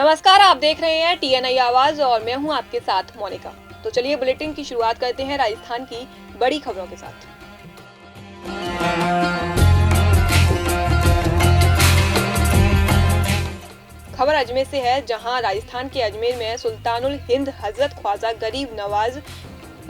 नमस्कार, आप देख रहे हैं TNI आवाज और मैं हूं आपके साथ मोनिका। तो चलिए बुलेटिन की शुरुआत करते हैं राजस्थान की बड़ी खबरों के साथ। खबर अजमेर से है, जहां राजस्थान के अजमेर में सुल्तानुल हिंद हजरत ख्वाजा गरीब नवाज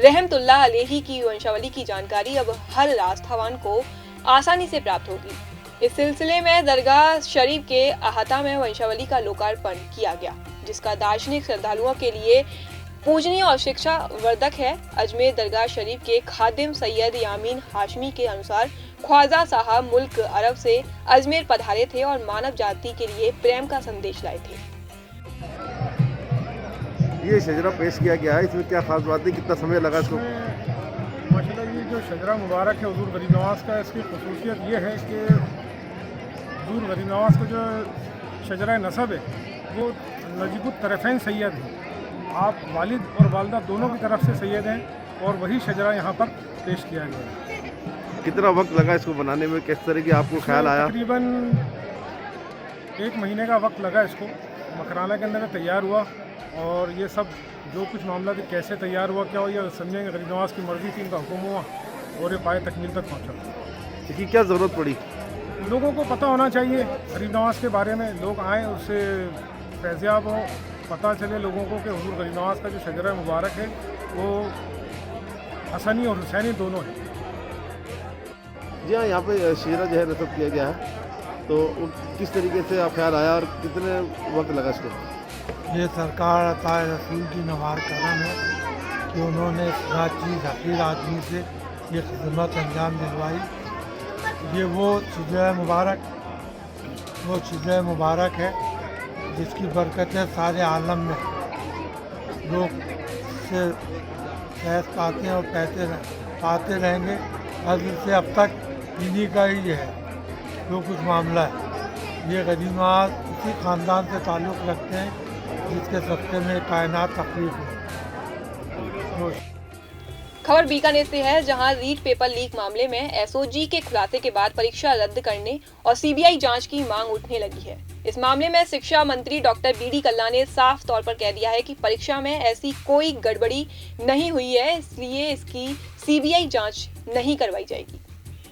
रहमतुल्लाह अलैहि की वंशावली की जानकारी अब हर आस्थावान को आसानी से प्राप्त होगी। इस सिलसिले में दरगाह शरीफ के अहाता में वंशावली का लोकार्पण किया गया, जिसका दार्शनिक श्रद्धालुओं के लिए पूजनीय और शिक्षा वर्धक है। अजमेर दरगाह शरीफ के खादिम सैयद यामीन हाशमी के अनुसार ख्वाजा साहब मुल्क अरब से अजमेर पधारे थे और मानव जाति के लिए प्रेम का संदेश लाए थे। ये शजरा पेश किया गया है, इसमें क्या खास बात है, कितना समय लगा इसको? माशाल्लाह ये जो शजरा मुबारक है हुजूर गरीब नवाज का, इसकी खसूसियत ये है कि हुजूर गरीब नवाज का जो शजरा नसब है वो नजीबुत तरफ़ैन सैयद है। आप वालिद और वालदा दोनों की तरफ से सैयद हैं और वही शजरा यहाँ पर पेश किया गया है। कितना वक्त लगा इसको बनाने में, किस तरह की आपको ख्याल आया? तकरीबन 1 महीने का वक्त लगा इसको, मकराना के अंदर तैयार हुआ और ये सब जो कुछ मामला थी कैसे तैयार हुआ क्या हुआ ये समझेंगे, गरीब नवाज की मर्ज़ी थी, इनका हुक्म हुआ और ये पाए तकमील तक पहुँचा। इसकी क्या ज़रूरत पड़ी? लोगों को पता होना चाहिए गरीब नवाज के बारे में, लोग आएँ उससे फैज़याब हों, पता चले लोगों को कि हुजूर गरीब नवाज का जो शजरा मुबारक है वो हसनी और हुसैनी दोनों है। जी हाँ, यहाँ पे शजरा जो है नसब किया गया है, तो किस तरीके से आप ख्याल आया और कितने वक्त लगा इसको? ये सरकार अता रसूल की नवार करम है कि उन्होंने नाचीज़ हकीर आदमी से ये खिदमत अंजाम दिलवाई। ये वो शजरा मुबारक है जिसकी बरकतें सारे आलम में लोग से फैज़ पाते हैं और पाते रहेंगे। अज़ल से अब तक इन्हीं का ही है जो कुछ मामला है। ये गरीब नवाज उसी ख़ानदान से ताल्लुक़ रखते हैं जिसके सदक़े में कायनात तकलीफ है। खबर बीकानेर से है, जहां रीट पेपर लीक मामले में SOG के खुलासे के बाद परीक्षा रद्द करने और CBI जांच की मांग उठने लगी है। इस मामले में शिक्षा मंत्री डॉक्टर BD कल्ला ने साफ तौर पर कह दिया है कि परीक्षा में ऐसी कोई गड़बड़ी नहीं हुई है, इसलिए इसकी CBI जांच नहीं करवाई जाएगी।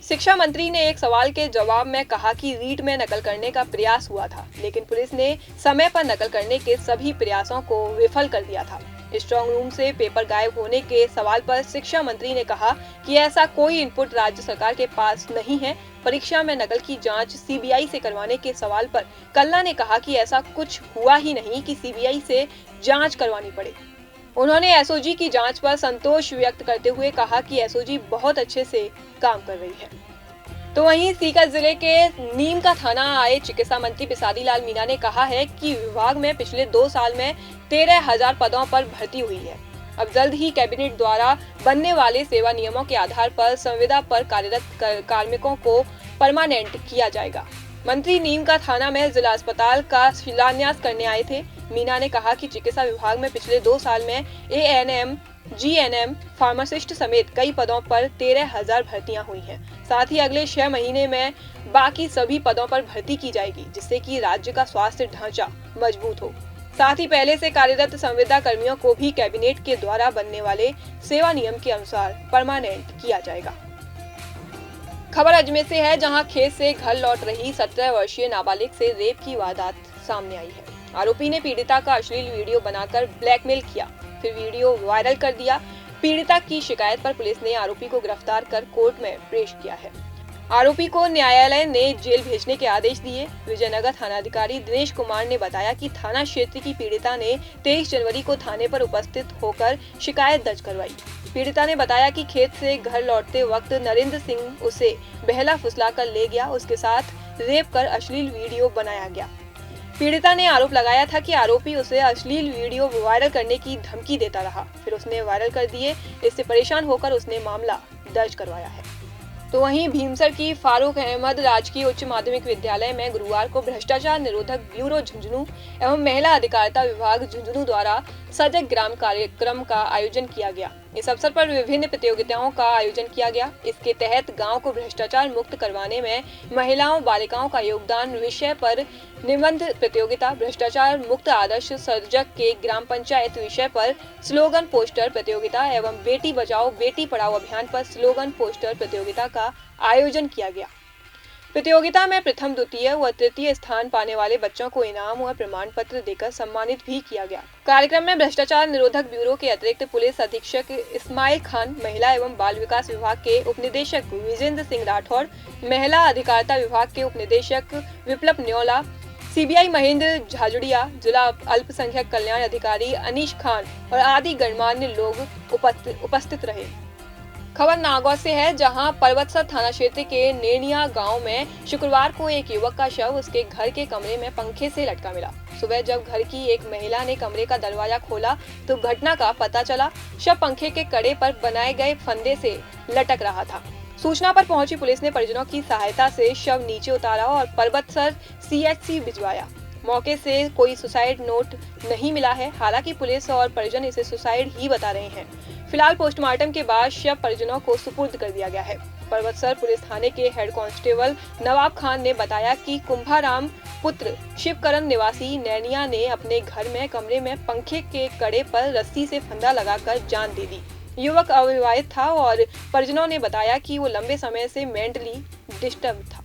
शिक्षा मंत्री ने एक सवाल के जवाब में कहा कि रीट में नकल करने का प्रयास हुआ था, लेकिन पुलिस ने समय पर नकल करने के सभी प्रयासों को विफल कर दिया था। स्ट्रांग रूम से पेपर गायब होने के सवाल पर शिक्षा मंत्री ने कहा कि ऐसा कोई इनपुट राज्य सरकार के पास नहीं है। परीक्षा में नकल की जांच CBI से करवाने के सवाल पर कल्ला ने कहा कि ऐसा कुछ हुआ ही नहीं कि CBI से जांच करवानी पड़े। उन्होंने SOG की जांच पर संतोष व्यक्त करते हुए कहा कि SOG बहुत अच्छे से काम कर रही है। तो वहीं सीकर जिले के नीम का थाना आए चिकित्सा मंत्री पिसादी लाल मीणा ने कहा है कि विभाग में पिछले 2 साल में 13,000 पदों पर भर्ती हुई है। अब जल्द ही कैबिनेट द्वारा बनने वाले सेवा नियमों के आधार पर संविदा पर कार्यरत कार्मिकों को परमानेंट किया जाएगा। मंत्री नीम का थाना में जिला अस्पताल का शिलान्यास करने आए थे। मीणा ने कहा कि चिकित्सा विभाग में पिछले 2 साल में ANM, GNM, फार्मासिस्ट समेत कई पदों पर 13,000 भर्तियां हुई हैं। साथ ही अगले 6 महीने में बाकी सभी पदों पर भर्ती की जाएगी, जिससे कि राज्य का स्वास्थ्य ढांचा मजबूत हो। साथ ही पहले से कार्यरत संविदा कर्मियों को भी कैबिनेट के द्वारा बनने वाले सेवा नियम के अनुसार परमानेंट किया जाएगा। खबर अजमेर से है, जहां खेत से घर लौट रही 17 वर्षीय नाबालिग से रेप की वारदात सामने आई है। आरोपी ने पीड़िता का अश्लील वीडियो बनाकर ब्लैकमेल किया, फिर वीडियो वायरल कर दिया। पीड़िता की शिकायत पर पुलिस ने आरोपी को गिरफ्तार कर कोर्ट में पेश किया है। आरोपी को न्यायालय ने जेल भेजने के आदेश दिए। विजयनगर थानाधिकारी दिनेश कुमार ने बताया कि थाना क्षेत्र की पीड़िता ने 23 जनवरी को थाने पर उपस्थित होकर शिकायत दर्ज करवाई। पीड़िता ने बताया कि खेत से घर लौटते वक्त नरेंद्र सिंह उसे बहला फुसला कर ले गया, उसके साथ रेप कर अश्लील वीडियो बनाया गया। पीड़िता ने आरोप लगाया था कि आरोपी उसे अश्लील वीडियो वायरल करने की धमकी देता रहा, फिर उसने वायरल कर दिए। इससे परेशान होकर उसने मामला दर्ज करवाया है। तो वहीं भीमसर की फारूक अहमद राजकीय उच्च माध्यमिक विद्यालय में गुरुवार को भ्रष्टाचार निरोधक ब्यूरो झुंझुनू एवं महिला अधिकारिता विभाग झुंझुनू द्वारा सजग ग्राम कार्यक्रम का आयोजन किया गया। इस अवसर पर विभिन्न प्रतियोगिताओं का आयोजन किया गया। इसके तहत गांव को भ्रष्टाचार मुक्त करवाने में महिलाओं बालिकाओं का योगदान विषय पर निबंध प्रतियोगिता, भ्रष्टाचार मुक्त आदर्श सर्जक के ग्राम पंचायत विषय पर स्लोगन पोस्टर प्रतियोगिता एवं बेटी बचाओ बेटी पढ़ाओ अभियान पर स्लोगन पोस्टर प्रतियोगिता का आयोजन किया गया। प्रतियोगिता में प्रथम, द्वितीय व तृतीय स्थान पाने वाले बच्चों को इनाम और प्रमाण पत्र देकर सम्मानित भी किया गया। कार्यक्रम में भ्रष्टाचार निरोधक ब्यूरो के अतिरिक्त पुलिस अधीक्षक इस्माइल खान, महिला एवं बाल विकास विभाग के उपनिदेशक विजेंद्र सिंह राठौर, महिला अधिकारिता विभाग के उपनिदेशक विप्लव न्योला, सीबीआई महेंद्र झाजुड़िया, जिला अल्पसंख्यक कल्याण अधिकारी अनीश खान और आदि गणमान्य लोग उपस्थित रहे। खबर नागौर से है, जहां पर्वतसर थाना क्षेत्र के नेनिया गांव में शुक्रवार को एक युवक का शव उसके घर के कमरे में पंखे से लटका मिला। सुबह जब घर की एक महिला ने कमरे का दरवाजा खोला तो घटना का पता चला। शव पंखे के कड़े पर बनाए गए फंदे से लटक रहा था। सूचना पर पहुंची पुलिस ने परिजनों की सहायता से शव नीचे उतारा और पर्वतसर CHC भिजवाया। मौके से कोई सुसाइड नोट नहीं मिला है। हालांकि पुलिस और परिजन इसे सुसाइड ही बता रहे हैं। फिलहाल पोस्टमार्टम के बाद शव परिजनों को सुपुर्द कर दिया गया है। पर्वतसर पुलिस थाने के हेड कांस्टेबल नवाब खान ने बताया कि कुंभाराम पुत्र शिवकरण निवासी नैनिया ने अपने घर में कमरे में पंखे के कड़े पर रस्सी से फंदा लगाकर जान दे दी। युवक अविवाहित था और परिजनों ने बताया कि वो लंबे समय से मेंटली डिस्टर्ब था।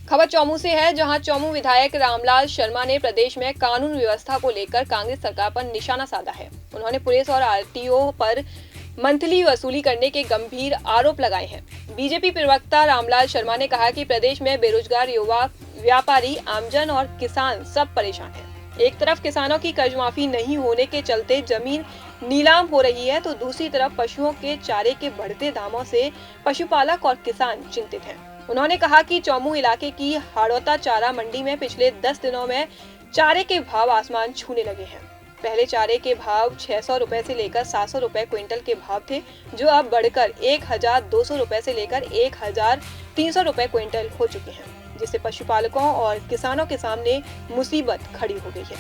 खबर चौमू से है, जहां चौमू विधायक रामलाल शर्मा ने प्रदेश में कानून व्यवस्था को लेकर कांग्रेस सरकार पर निशाना साधा है। उन्होंने पुलिस और RTO पर मंथली वसूली करने के गंभीर आरोप लगाए हैं। बीजेपी प्रवक्ता रामलाल शर्मा ने कहा कि प्रदेश में बेरोजगार युवा, व्यापारी, आमजन और किसान सब परेशान हैं। एक तरफ किसानों की कर्ज माफी नहीं होने के चलते जमीन नीलाम हो रही है, तो दूसरी तरफ पशुओं के चारे के बढ़ते दामों से पशुपालक और किसान चिंतित हैं। उन्होंने कहा कि चौमू इलाके की हाड़ौता चारा मंडी में पिछले 10 दिनों में चारे के भाव आसमान छूने लगे हैं। पहले चारे के भाव 600 रुपए से लेकर 700 रुपए क्विंटल के भाव थे, जो अब बढ़कर 1200 रुपए से लेकर 1300 रुपए क्विंटल हो चुके हैं, जिससे पशुपालकों और किसानों के सामने मुसीबत खड़ी हो गई है।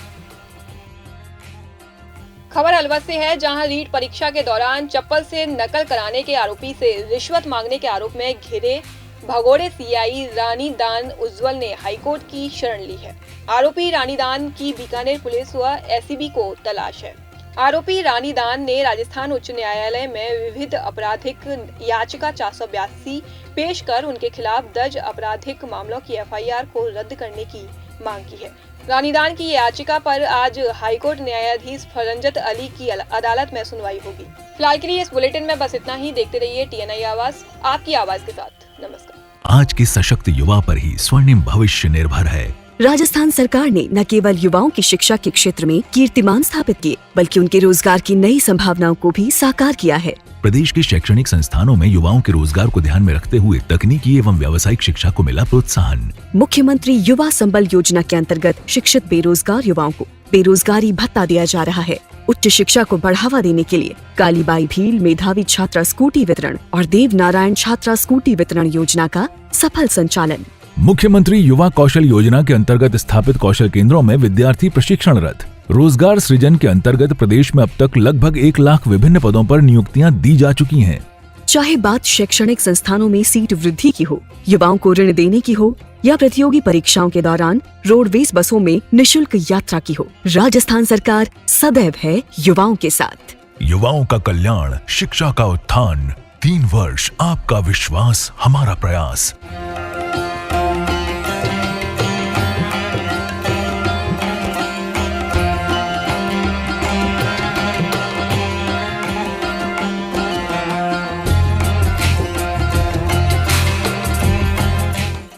खबर अलवर से है, जहां रीट परीक्षा के दौरान चप्पल से नकल कराने के आरोपी से रिश्वत मांगने के आरोप में घिरे भगोड़े CI रानी दान उज्जवल ने हाईकोर्ट की शरण ली है। आरोपी रानी दान की बीकानेर पुलिस व SCB को तलाश है। आरोपी रानी दान ने राजस्थान उच्च न्यायालय में विविध आपराधिक याचिका 482 पेश कर उनके खिलाफ दर्ज आपराधिक मामलों की FIR को रद्द करने की मांग की है। रानी दान की याचिका पर आज हाईकोर्ट न्यायाधीश फरंजत अली की अदालत में सुनवाई होगी। फिलहाल के लिए इस बुलेटिन में बस इतना ही। देखते रहिए TNI आवाज, आपकी आवाज के साथ। नमस्कार। आज के सशक्त युवा पर ही स्वर्णिम भविष्य निर्भर है। राजस्थान सरकार ने न केवल युवाओं की शिक्षा के क्षेत्र में कीर्तिमान स्थापित किए, बल्कि उनके रोजगार की नई संभावनाओं को भी साकार किया है। प्रदेश के शैक्षणिक संस्थानों में युवाओं के रोजगार को ध्यान में रखते हुए तकनीकी एवं व्यावसायिक शिक्षा को मिला प्रोत्साहन। मुख्यमंत्री युवा संबल योजना के अंतर्गत शिक्षित बेरोजगार युवाओं को बेरोजगारी भत्ता दिया जा रहा है। उच्च शिक्षा को बढ़ावा देने के लिए कालीबाई भील मेधावी छात्रा स्कूटी वितरण और देव नारायण छात्रा स्कूटी वितरण योजना का सफल संचालन। मुख्यमंत्री युवा कौशल योजना के अंतर्गत स्थापित कौशल केंद्रों में विद्यार्थी प्रशिक्षणरत। रोजगार सृजन के अंतर्गत प्रदेश में अब तक लगभग 1 लाख विभिन्न पदों पर नियुक्तियां दी जा चुकी हैं। चाहे बात शैक्षणिक संस्थानों में सीट वृद्धि की हो, युवाओं को ऋण देने की हो या प्रतियोगी परीक्षाओं के दौरान रोडवेज बसों में निशुल्क यात्रा की हो, राजस्थान सरकार सदैव है युवाओं के साथ। युवाओं का कल्याण, शिक्षा का उत्थान, 3 वर्ष आपका विश्वास, हमारा प्रयास।